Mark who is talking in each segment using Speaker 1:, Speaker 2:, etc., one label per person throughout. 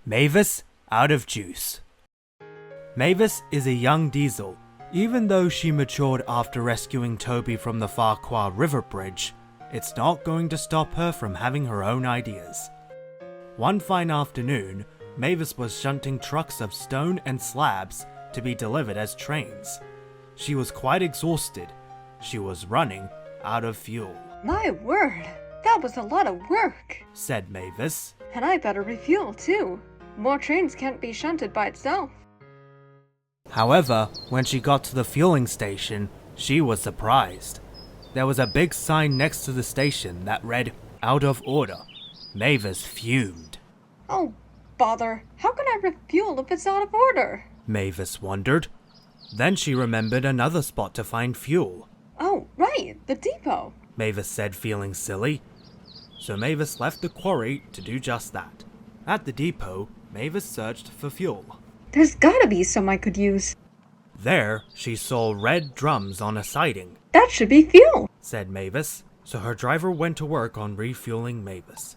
Speaker 1: Mavis out of juice. Mavis is a young diesel. Even though she matured after rescuing Toby from the Farquhar River Bridge, it's not going to stop her from having her own ideas. One fine afternoon, Mavis was shunting trucks of stone and slabs to be delivered as trains. She was quite exhausted. She was running out of fuel.
Speaker 2: My word, that was a lot of work,
Speaker 1: said Mavis.
Speaker 2: And I better refuel too. More trains can't be shunted by itself.
Speaker 1: However, when she got to the fueling station, she was surprised. There was a big sign next to the station that read, "Out of order." Mavis fumed.
Speaker 2: Oh, bother. How can I refuel if it's out of order?
Speaker 1: Mavis wondered. Then she remembered another spot to find fuel.
Speaker 2: Oh, right, the depot.
Speaker 1: Mavis said, feeling silly. So Mavis left the quarry to do just that. At the depot, Mavis searched for fuel.
Speaker 2: There's gotta be some I could use.
Speaker 1: There, she saw red drums on a siding.
Speaker 2: That should be fuel,
Speaker 1: said Mavis, so her driver went to work on refueling Mavis.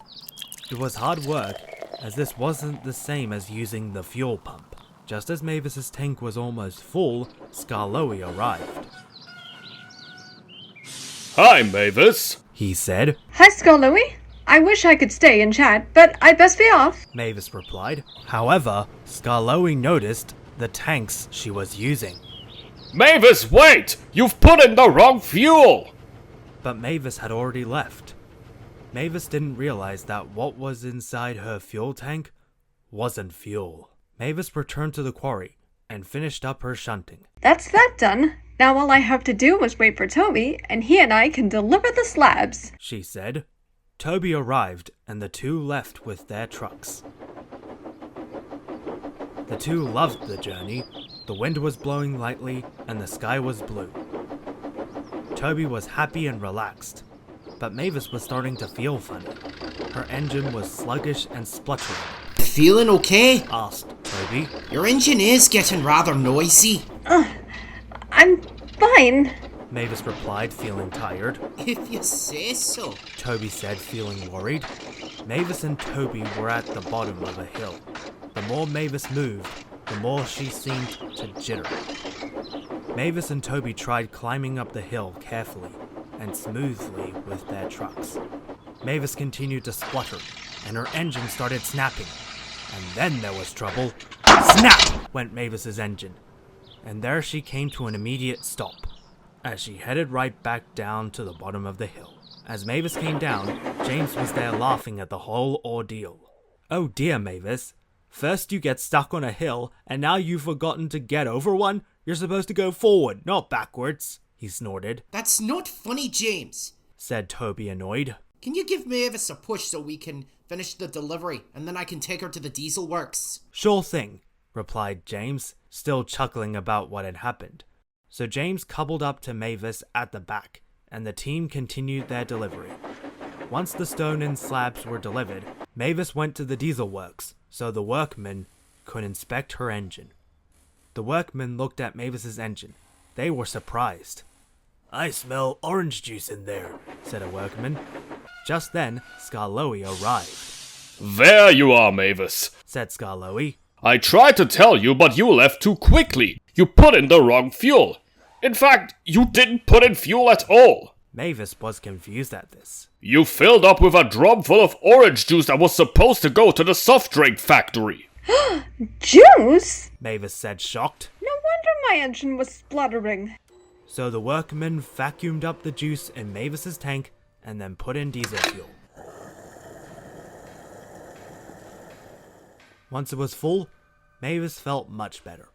Speaker 1: It was hard work, as this wasn't the same as using the fuel pump. Just as Mavis's tank was almost full, Skarloey arrived.
Speaker 3: Hi, Mavis,
Speaker 1: he said.
Speaker 2: Hi, Skarloey. I wish I could stay and chat, but I'd best be off,
Speaker 1: Mavis replied. However, Skarloey noticed the tanks she was using.
Speaker 3: Mavis, wait! You've put in the wrong fuel!
Speaker 1: But Mavis had already left. Mavis didn't realize that what was inside her fuel tank wasn't fuel. Mavis returned to the quarry and finished up her shunting.
Speaker 2: That's that done. Now all I have to do is wait for Toby, and he and I can deliver the slabs,
Speaker 1: she said. Toby arrived, and the two left with their trucks. The two loved the journey. The wind was blowing lightly, and the sky was blue. Toby was happy and relaxed, but Mavis was starting to feel funny. Her engine was sluggish and spluttering.
Speaker 4: Feeling okay?
Speaker 1: Asked Toby.
Speaker 4: Your engine is getting rather noisy.
Speaker 2: I'm fine.
Speaker 1: Mavis replied, feeling tired.
Speaker 4: If you say so,
Speaker 1: Toby said, feeling worried. Mavis and Toby were at the bottom of a hill. The more Mavis moved, the more she seemed to jitter. Mavis and Toby tried climbing up the hill carefully and smoothly with their trucks. Mavis continued to splutter, and her engine started snapping. And then there was trouble. Snap! Went Mavis's engine. And there she came to an immediate stop, as she headed right back down to the bottom of the hill. As Mavis came down, James was there laughing at the whole ordeal. Oh dear, Mavis. First you get stuck on a hill, and now you've forgotten to get over one? You're supposed to go forward, not backwards, he snorted.
Speaker 4: That's not funny, James,
Speaker 1: said Toby, annoyed.
Speaker 4: Can you give Mavis a push so we can finish the delivery, and then I can take her to the diesel works?
Speaker 1: Sure thing, replied James, still chuckling about what had happened. So James cobbled up to Mavis at the back, and the team continued their delivery. Once the stone and slabs were delivered, Mavis went to the diesel works, so the workmen could inspect her engine. The workmen looked at Mavis's engine. They were surprised. I smell orange juice in there, said a workman. Just then, Skarloey arrived.
Speaker 3: There you are, Mavis,
Speaker 1: said Skarloey.
Speaker 3: I tried to tell you, but you left too quickly. You put in the wrong fuel. In fact, you didn't put in fuel at all.
Speaker 1: Mavis was confused at this.
Speaker 3: You filled up with a drum full of orange juice that was supposed to go to the soft drink factory.
Speaker 2: Juice?
Speaker 1: Mavis said, shocked.
Speaker 2: No wonder my engine was spluttering.
Speaker 1: So the workmen vacuumed up the juice in Mavis's tank and then put in diesel fuel. Once it was full, Mavis felt much better.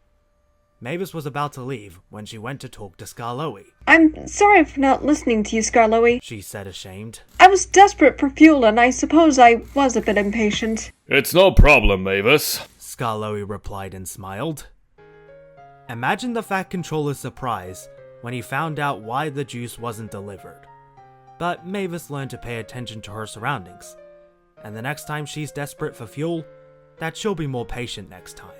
Speaker 1: Mavis was about to leave when she went to talk to Skarloey.
Speaker 2: I'm sorry for not listening to you, Skarloey,
Speaker 1: she said, ashamed.
Speaker 2: I was desperate for fuel, and I suppose I was a bit impatient.
Speaker 3: It's no problem, Mavis,
Speaker 1: Skarloey replied and smiled. Imagine the Fat Controller's surprise when he found out why the juice wasn't delivered. But Mavis learned to pay attention to her surroundings, and the next time she's desperate for fuel, that she'll be more patient next time.